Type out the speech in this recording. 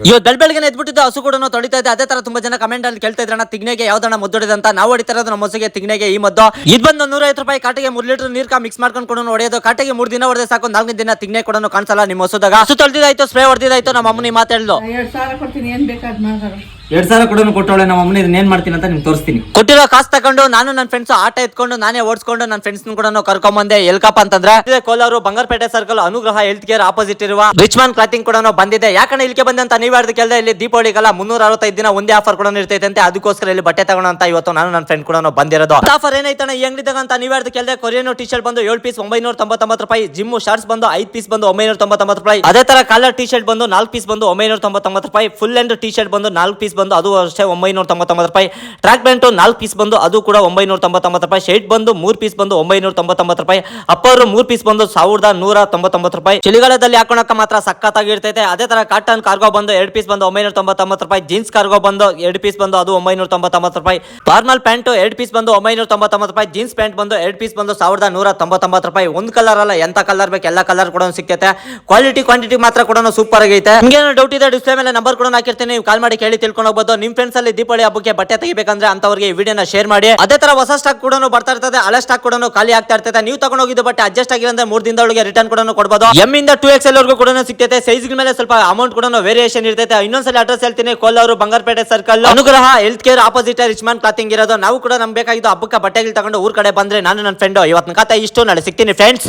ಇವತ್ತು ಬೆಳಗ್ಗೆ ಎದ್ಬಿಟ್ಟಿದ್ದು ಹಸು ಕೂಡ ತೊಳಿತಾ ಇದೆ. ಅದೇ ತರ ತುಂಬಾ ಜನ ಕಮೆಂಟ್ ಅಲ್ಲಿ ಕೇಳ್ತಾ ಇದ್ರಣ್ಣ ತಿಗ್ನೆಗೆ ಯಾವ್ದಣ್ಣ ಮುದ್ದೊಡಿದೆ ಅಂತ. ನಾವು ಹೊಡಿತಾ ಇರೋದು ನಮ್ಮ ಹೊಸಿಗೆ ತಿಗ್ನೆಗೆ ಈ ಮದ್ದು. ಇದು ಬಂದು 150 ರೂಪಾಯಿ. ಕಾಟಿಗೆ 3 ಲೀಟರ್ ನೀರ್ ಮಿಕ್ಸ್ ಮಾಡ್ಕೊಂಡು ಕೂಡ ಹೊಡೆಯೋದು. ಕಾಟಿಗೆ 3 ದಿನ ಹೊಡೆದ ಸಾಕು, 4 ದಿನ ತಿಗ್ನೆ ಕೂಡ ಕಾಣಿಸಲ್ಲ ನಿಮ್ಮ ಹೊಸದಾಗ. ಹಸು ತೊಳೆದಿದ್ದಾಯ್ತು, ಸ್ಪ್ರೇ ಹೊಡೆದಿದ್ದಾಯ್ತು. ನಮ್ಮ ಅಮ್ಮನಿ ಮಾತಾಡ್ಲು 2,000 ಕೊಡ್ತೀನಿ, ಏನ್ ಬೇಕಾದ್ ಮಾಡ್ತಾರೆ. 2,000 ಕೂಡ ಕೊಟ್ಟವಳೆ ನಮ್ಮ ಅಮ್ಮನ. ಇದನ್ನ ಏನ್ ಮಾಡ್ತೀನಿ ಅಂತ ನಿಮ್ಗೆ ತೋರಿಸ್ತೀನಿ. ಕೊಟ್ಟಿರೋ ಕಾಸು ತಗೊಂಡು ನಾನು ನನ್ನ ಫ್ರೆಂಡ್ಸ್ ಆಟ ಎತ್ಕೊಂಡು ನಾನೇ ಓಡಿಸ್ಕೊಂಡು ನನ್ನ ಫ್ರೆಂಡ್ಸ್ ಕೂಡ ಕರ್ಕೊಂಡ್ ಬಂದೆ. ಎಲ್ಕಪ್ಪ ಅಂತಂದ್ರೆ ಕೋಲಾರ ಬಂಗಾರಪೇಟೆ ಸರ್ಕಲ್ ಅನುಗ್ರಹ ಹೆಲ್ತ್ ಕೇರ್ ಆಪೋಸಿಟ್ ಇರುವ ರಿಚ್ಮನ್ ಕ್ಲಾತಿಂಗ್ ಕೂಡ ಬಂದಿದೆ. ಯಾಕಂದ್ರೆ ಇಲ್ಲಿಗೆ ಬಂದೆ ಅಂತ ನೀವ್ ಹೇಳಿದ ಕೇಳಿದ್ರೆ ಇಲ್ಲಿ ದೀಪಾವಳಿಗೆಲ್ಲ 365 ದಿನ ಒಂದೇ ಆಫರ್ ಕೂಡ ಇರ್ತೈತೆ. ಅದಕ್ಕೋಸ್ಕರ ಇಲ್ಲಿ ಬಟ್ಟೆ ತಗೋಣ ಅಂತ ಇವತ್ತು ನಾನು ನನ್ನ ಫ್ರೆಂಡ್ ಕೂಡ ಬಂದಿರೋದು. ಆಫರ್ ಏನೈತಣ್ಣ ಈ ಅಂಗಡಿದಾಗ ಅಂತ ನೀವ್ ಹೇಳಿದ ಕೇಳಿದ್ರೆ ಕೊರಿಯನ್ ಟಿ ಶರ್ಟ್ ಬಂದು 7 ಪೀಸ್ 999 ರೂಪಾಯಿ. ಜಿಮ್ ಶಾರ್ಟ್ಸ್ ಬಂದು 5 ಪೀಸ್ ಬಂದು 999 ರೂಪಾಯಿ. ಅದೇ ತರ ಕಾಲರ್ ಟಿ ಶರ್ಟ್ ಬಂದು 4 ಪೀಸ್ ಬಂದು 999 ರೂಪಾಯಿ. ಫುಲ್ ಅಂಡ್ ಟಿ ಶರ್ಟ್ ಬಂದು 4 ಪೀಸ್ ಬಂದು ಅದು ಅಷ್ಟೇ 999 ರೂಪಾಯಿ. ಟ್ರ್ಯಾಕ್ ಪ್ಯಾಂಟ್ 4 ಪೀಸ್ ಬಂದು ಅದು ಕೂಡ 999 ರೂಪಾಯಿ. ಶರ್ಟ್ ಬಂದು 3 ಪೀಸ್ ಬಂದು 999 ರೂಪಾಯಿ. ಅಪ್ಪರ್ 3 ಪೀಸ್ ಬಂದು 1199 ರೂಪಾಯಿ. ಚಳಿಗಾಲದಲ್ಲಿ ಹಾಕೋಣಕ ಮಾತ್ರ ಸಖತ್ತಾಗಿರ್ತೈತೆ. ಅದೇ ತರ ಕಾಟನ್ ಕಾರ್ಗೋ ಬಂದು 2 ಪೀಸ್ ಬಂದು 999 ರೂಪಾಯಿ. ಜೀನ್ಸ್ ಕಾರ್ಗೋ ಬಂದು 2 ಪೀಸ್ ಬಂದು ಅದು 999 ರೂಪಾಯಿ. ನಾರ್ಮಲ್ ಪ್ಯಾಂಟ್ 2 ಪೀಸ್ ಬಂದು 999 ರೂಪಾಯಿ. ಜೀನ್ಸ್ ಪ್ಯಾಂಟ್ ಬಂದು 2 ಪೀಸ್ ಬಂದು 1199 ರೂಪಾಯಿ. ಒಂದು ಕಲರ್ ಅಲ್ಲ, ಎಂತ ಕಲರ್ ಬೇಕು ಎಲ್ಲ ಕಲರ್ ಕೂಡ ಸಿಕ್ಕೈತೆ. ಕ್ವಾಲಿಟಿ ಕ್ವಾಂಟಿಟಿ ಮಾತ್ರ ಕೂಡ ಸೂಪರ್ ಆಗೈತೆ. ನಿಮ್ಗೆ ಡೌಟ್ ಇದೆ ಡಿಸ್ಪ್ಲೇ ಮೇಲೆ ನಂಬರ್ ಕೂಡ ಹಾಕಿರ್ತೀನಿ, ನೀವು ಕಾಲ್ ಮಾಡಿ ಕೇಳಿ ತಿಳ್ಕೊಂಡು ಹೋಗ್ಬೋದು. ನಿಮ್ ಫ್ರೆಂಡ್ಸ್ ಅಲ್ಲಿ ದೀಪಾವಳಿ ಹಬ್ಬಕ್ಕೆ ಬಟ್ಟೆ ತೆಗಿಬೇಕಂದ್ರೆ ಅಂತವರಿಗೆ ಈ ವಿಡಿಯೋನ ಶೇರ್ ಮಾಡಿ. ಅದೇ ತರ ಹೊಸ ಸ್ಟಾಕ್ ಕೂಡ ಬರ್ತಾ ಇರ್ತದೆ, ಹಳೆ ಸ್ಟಾಕ್ ಕೂಡ ಖಾಲಿ ಆಗ್ತಾ ಇರ್ತದೆ. ನೀವು ತಗೊಂಡು ಹೋಗಿದ್ದು ಬಟ್ಟೆ ಅಡ್ಜಸ್ಟ್ ಆಗಿಲ್ಲ ಅಂದ್ರೆ 3 ದಿನದೊಳಗೆ ರಿಟರ್ನ್ ಕೂಡ ಕೊಡಬಹುದು. ಎಂ ಇಂದ 2XL ವರೆಗೂ ಕೂಡ ಸಿಗ್ತೈತೆ. ಸೈಜ್ ಮೇಲೆ ಸ್ವಲ್ಪ ಅಮೌಂಟ್ ಕೂಡ ವೇರಿಯೇಷನ್ ಇರ್ತೈತೆ. ಇನ್ನೊಂದ್ಸಲ ಅಡ್ರೆಸ್ ಹೇಳ್ತೀನಿ, ಕೋಲಾರ ಬಂಗಾರಪೇಟೆ ಸರ್ಕಲ್ ಅನುಗ್ರಹ ಹೆಲ್ತ್ ಕೇರ್ ಆಪೋಸಿಟ್ ರಿಚ್ಮನ್ ಕ್ಲಾತಿಂಗ್ ಇರೋದು. ನಾವು ಕೂಡ ನಮ್ಗೆ ಬೇಕಾಗಿದ್ದು ಹಬ್ಬಕ್ಕೆ ಬಟ್ಟೆಗಳು ತಗೊಂಡು ಊರ್ ಕಡೆ ಬಂದ್ರೆ ನಾನು ನನ್ನ ಫ್ರೆಂಡ್ ಇವತ್ತು ಕತೆ ಇಷ್ಟು ನಾಳೆ ಸಿಗ್ತೀನಿ ಫ್ರೆಂಡ್ಸ್.